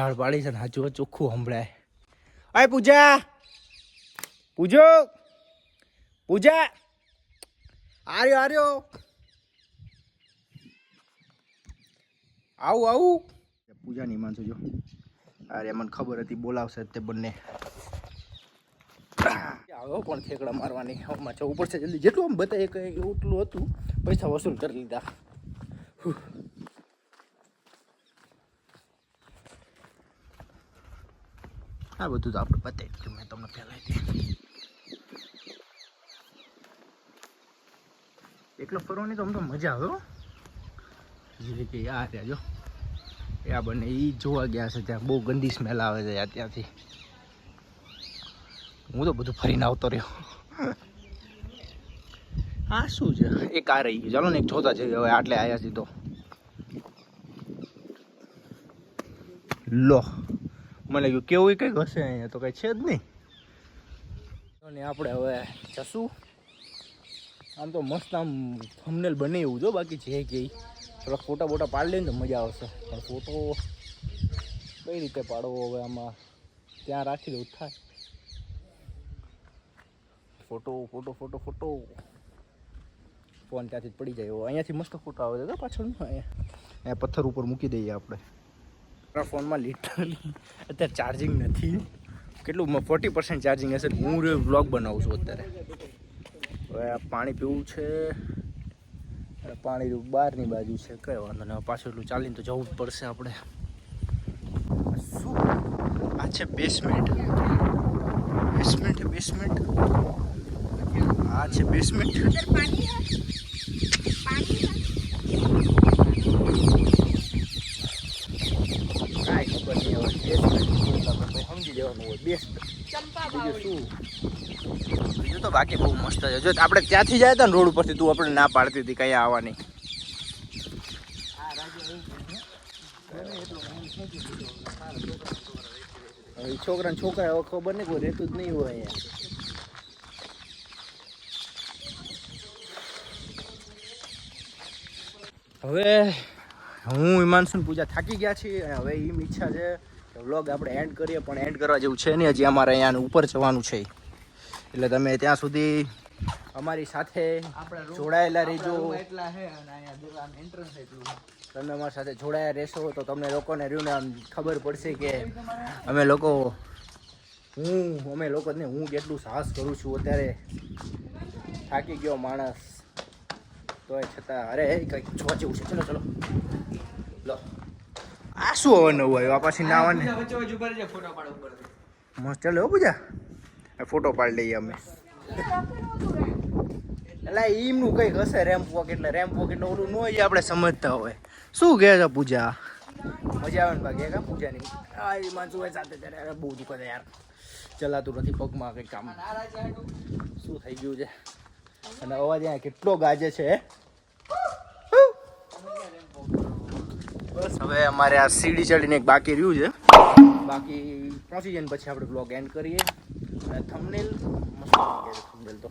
ઝાડ પાડી છે ને હાચું ચોખ્ખું સંભળાય. અય પૂજા, પૂજો, પૂજા, આર્યો આર્યો, આવું આવું. પૂજાની માનસો જો અરે મને ખબર હતી બોલાવશે તે બંને. આવ્યો પણ ઠેકડા મારવાની હવામાં જવું પડશે જલ્દી. જેટલું આમ બતાવે કંઈ એટલું હતું, પૈસા વસૂલ કરી લીધા. આ બધું તો આપણે બતાવી દીધું મેં તમને પહેલાંથી. એકલો ફરવાની તો આમ તો મજા આવે. જે કે આ રહ્યા જો એ આ બંને એ જોવા ગયા છે. ત્યાં બહુ ગંદી સ્મેલ આવે છે ત્યાંથી. હું તો બધું ફરીને આવતો રહ્યો. હા શું છે એક આ રહી ગયું. ચાલો ને એક જોતા જઈએ હવે. આટલે આવ્યા સીધો લો. મને લાગ્યું કેવું કંઈક હશે અહીંયા, તો કંઈ છે જ નહીં. અને આપણે હવે જશું. આમ તો મસ્ત આમ થંબનેલ બને એવું જો. બાકી છે કે થોડાક ફોટા બોટા પાડી લઈને તો મજા આવશે. પણ ફોટો કઈ રીતે પાડવો હવે આમાં? ત્યાં રાખી દઉં થાય. Photo photo photo photo phone ત્યાંથી જ પડી જાય એવો. અહીંયાથી મસ્ત ફોટો આવે છે પાછળ. અહીંયા પથ્થર ઉપર મૂકી દઈએ આપણે. મારા ફોનમાં લિટરલી અત્યારે ચાર્જિંગ નથી. કેટલું 40% ચાર્જિંગ હશે. હું વ્લોગ બનાવું છું અત્યારે. હવે આ પાણી પીવું છે. પાણી બહારની બાજુ છે, કઈ વાંધો નહીં. પાછું એટલું ચાલીને તો જવું જ પડશે આપણે. શું આ છે? બેસમેન્ટ. બેસમેન્ટ બેસમેન્ટ આ છે બેસમેન્ટ. કાંઈ ખબર નહીં હવે. બેસમેન્ટ સમજી જવાનું હોય. બેસ્ટ બીજું શું. બીજું તો બાકી બહુ મસ્ત છે. જો આપણે ત્યાંથી જાય તો ને રોડ ઉપરથી, તું આપણે ના પાડતી હતી કઈ આવવાની. છોકરા ને છોકરા હવે ખબર નહીં, કોઈ રહેતું જ નહીં હોય અહીંયા. હવે હું હિમાંશુને પૂજા થાકી ગયા છીએ. અને હવે એમ ઈચ્છા છે કે વ્લોગ આપણે એન્ડ કરીએ, પણ એન્ડ કરવા જેવું છે નહીં. હજી અમારે અહીંયા ઉપર જવાનું છે. એટલે તમે ત્યાં સુધી અમારી સાથે જોડાયેલા રહેજો. તમે અમારી સાથે જોડાયા રહેશો તો તમને લોકોને રહ્યું આમ ખબર પડશે કે અમે લોકો કેટલું સાહસ કરું છું. અત્યારે થાકી ગયો માણસ તોય છતાં. અરે કંઈક જોવા જેવું છે. ચલો ચલો લો. આ શું હવે નવું આવ્યું? આ પાછી નાવાને મસ્ત. ચાલો પૂજા ફોટો પાડી લઈએ અમે. એટલે એમનું કંઈક હશે. રેમ્પ વોક એટલે ઓલું ન હોય આપણે સમજતા હોય. શું કહે છે પૂજા? મજા આવે ને બાકી કા પૂજાની? આ માણસો સાથે ત્યારે બહુ દુઃખ છે યાર. ચલાતું નથી પગમાં કંઈક કામ. શું થઈ ગયું છે? અને અવાજ અહીંયા કેટલો ગાજે છે. બસ હવે અમારે આ સીડી ચડીને એક બાકી રહ્યું છે. બાકી પહોંચી જઈને પછી આપણે બ્લોગ એન્ડ કરીએ. અને થંબનેલ મસ્ત થંબનેલ તો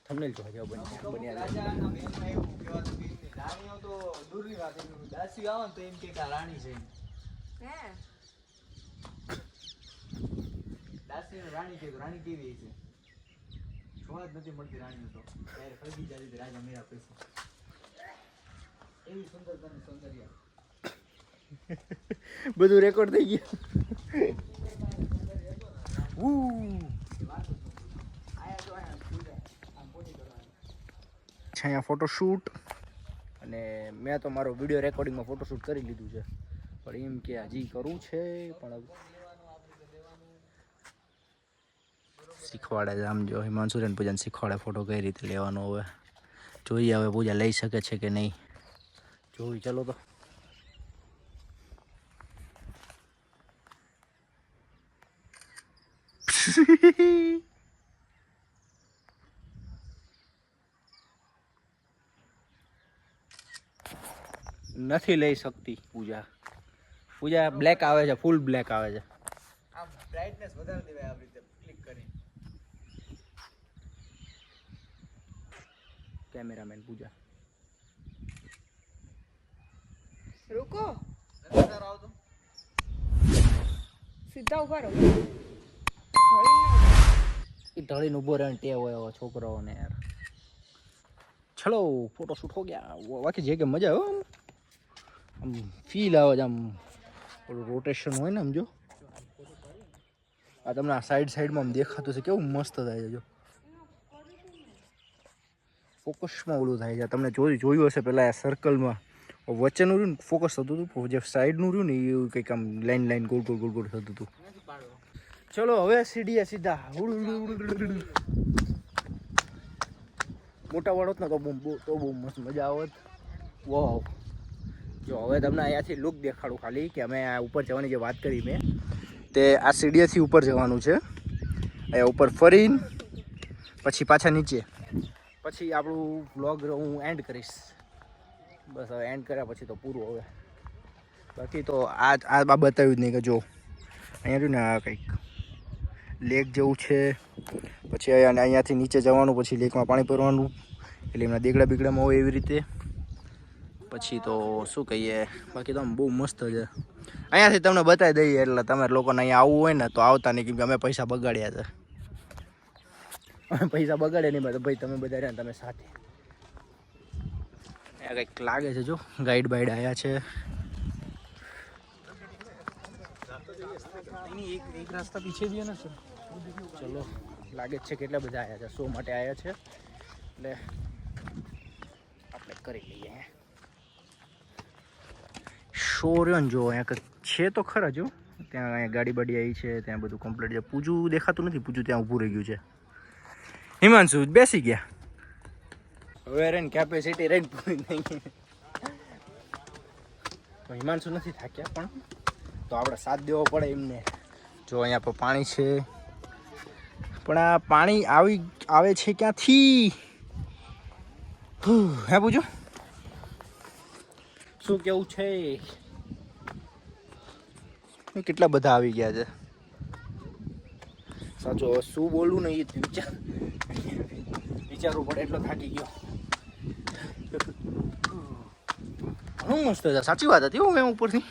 થંબનેલ જો હજાર બન્યા રાણીઓ તો દૂરની વાત. દાસી આવે ને તો એમ કે રાણી છે. દાસી રાણી કે રાણી કેવી છે? જોવા જ નથી મળતી રાણીઓ તો. ત્યારે ખરીદી જતી રાજા મેરા પૈસા. એવી સુંદરતાનું સૌંદર્ય. બધું રેકોર્ડ થઈ ગયું. અહીંયા ફોટોશૂટ. અને મેં તો મારો વિડીયો રેકોર્ડિંગમાં ફોટોશૂટ કરી લીધું છે. પણ એમ કે હજી કરવું છે. પણ શીખવાડે છે આમ જો. હિમાંશુરેન પૂજાને શીખવાડે ફોટો કઈ રીતે લેવાનો. હવે જોઈએ હવે પૂજા લઈ શકે છે કે નહીં. જોઈ ચલો તો. નથી લઈ શકતી પૂજા. પૂજા બ્લેક આવે છે, ફૂલ બ્લેક આવે છે. આ બ્રાઇટનેસ વધારી દેવાય આવી રીતે ક્લિક કરી. કેમેરામેન પૂજા रुको સીધા ઉભા રહો. એ ઢળીને ઊભો રહે ટેવ હોય એવો છોકરાઓને યાર. ચલો ફોટો શૂટ હો ગયા. બાકી જે કે મજા આવે આમ ફીલ આવે છે આમ ઓલું રોટેશન હોય ને આમ જો આ તમને આ સાઈડમાં આમ દેખાતું છે કેવું મસ્ત થાય છે જો ફોકસમાં ઓલું થાય છે તમને જોયું હશે પહેલાં આ સર્કલમાં વચ્ચેનું રહ્યું ને ફોકસ થતું હતું જે સાઈડનું રહ્યું ને એ કંઈક આમ લાઈન ગોળ ગોળ થતું હતું. ચલો હવે સીડીએ સીધા મોટા વાળો ને તો બહુ મસ્ત મજા આવત. વાહ જો હવે તમને અહીંયાથી લુક દેખાડું ખાલી કે અમે આ ઉપર જવાની જે વાત કરી મેં તે આ સીડીએથી ઉપર જવાનું છે. અહીંયા ઉપર ફરીને પછી પાછા નીચે પછી આપણું વ્લોગ હું એન્ડ કરીશ. બસ હવે એન્ડ કર્યા પછી તો પૂરું. હવે બાકી તો આ બતાવ્યું જ નહીં કે જો અહીંયા રહ્યું ને આ કંઈક લેક જેવું છે. પછી અહીંયાથી નીચે જવાનું પછી લેકમાં પાણી ભરવાનું એટલે એમના દેગડા બીગડામાં હોય એવી રીતે. પછી તો શું કહીએ બાકી તો આમ બહુ મસ્ત છે. અહીંયાથી તમને બતાવી દઈએ એટલે તમારે લોકોને અહીંયા આવવું હોય ને તો આવતા નહીં કેમ કે અમે પૈસા બગાડ્યા છે. અમે પૈસા બગાડે નહીં ભાઈ તમે બધા રહ્યા તમે સાથે. અહીંયા કંઈક લાગે છે જો ગાઈડ બાઈડ આવ્યા છે. એક રાસ્તા પીછે भी है ना सर. ચલો લાગે છે કેટલા બધા આવ્યા છે શો માટે આવ્યા છે એટલે આપણે કરી લઈએ. શો રહ્યો ને જો અહીંયા કંઈક છે તો ખરા જો ત્યાં અહીંયા ગાડી બાડી આવી છે ત્યાં બધું કમ્પ્લીટ છે. પૂજું દેખાતું નથી પૂજું ત્યાં ઊભું રહી ગયું છે. હિમાંશુ બેસી ગયા હવે રહીને કેપેસિટી રહીને પૂરી થઈ ગઈ. હિમાંશુ નથી થાક્યા પણ તો આપણે સાથ દેવો પડે એમને. જો અહીંયા પર પાણી છે પણ આ પાણી આવે છે ક્યાંથી હે પૂછો શું કેવું છે. કેટલા બધા આવી ગયા છે સાચો. હવે શું બોલવું ને એ વિચારવું પડે એટલો થાકી ગયો. ઘણું મસ્ત છે સાચી વાત હતી હું એમ ઉપરથી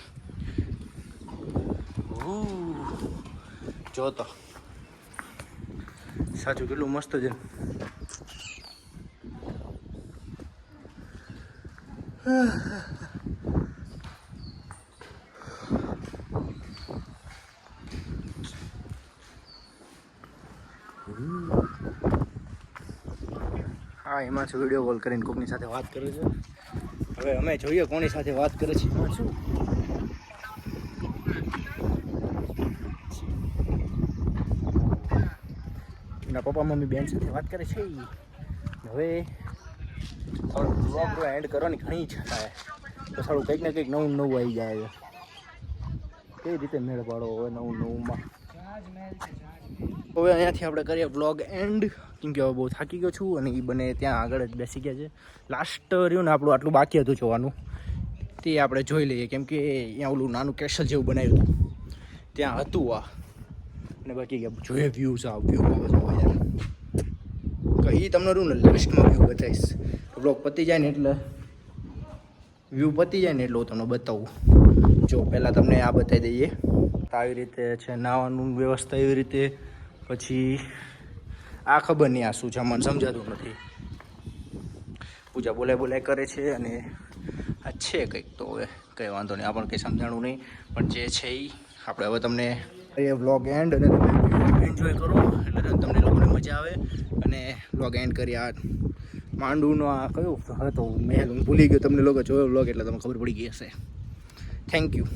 જો તો સાચું કેટલું મસ્ત છે. હા એમાં શું વિડીયો કોલ કરીને કોકની સાથે વાત કરે છે. હવે અમે જોઈએ કોની સાથે વાત કરે છે. એમાં શું એના પપ્પા મમ્મી બેન સાથે વાત કરે છે. હવે બ્લોગ એન્ડ કરવાની ઘણી ઈચ્છા થાય તો સારું કંઈક ને કંઈક નવું આવી જાય છે. કઈ રીતે મેળ પાડો હવે નવુંમાં. હવે અહીંયાથી આપણે કરીએ બ્લોગ એન્ડ કેમ કે હવે બહુ થાકી ગયો છું અને એ બને ત્યાં આગળ જ બેસી ગયા છે. લાસ્ટ રહ્યું ને આપણું આટલું બાકી હતું જોવાનું તે આપણે જોઈ લઈએ કેમ કે અહીંયા ઓલું નાનું કેસલ જેવું બનાવ્યું હતું ત્યાં હતું આ અને બાકી જોઈએ વ્યૂઝ વ્યૂમાં યાર એ તમને રહ્યું ને લાસ્ટમાં વ્યૂ બતાવીશ. બ્લોગ પતી જાય ને એટલે વ્યૂ પતી જાય ને એટલે હું તમને બતાવું. જો પહેલાં તમને આ બતાવી દઈએ આવી રીતે છે નાવાનું વ્યવસ્થા એવી રીતે. પછી આ ખબર નહીં આ શું છે મને સમજાતું નથી. પૂજા બોલાય કરે છે અને આ છે કંઈક તો હવે કંઈ વાંધો નહીં આપણને કંઈ સમજાણું નહીં પણ જે છે એ આપણે હવે તમને એ વ્લોગ એન્ડ અને તમે એન્જોય કરો એટલે તમને લોકોને મજા આવે. અને વ્લોગ એન્ડ કરી આ માંડુનો આ કયો હતો મેં ભૂલી ગયો. તમને લોકો જોયો વ્લોગ એટલે તમને ખબર પડી ગઈ હશે. Thank you.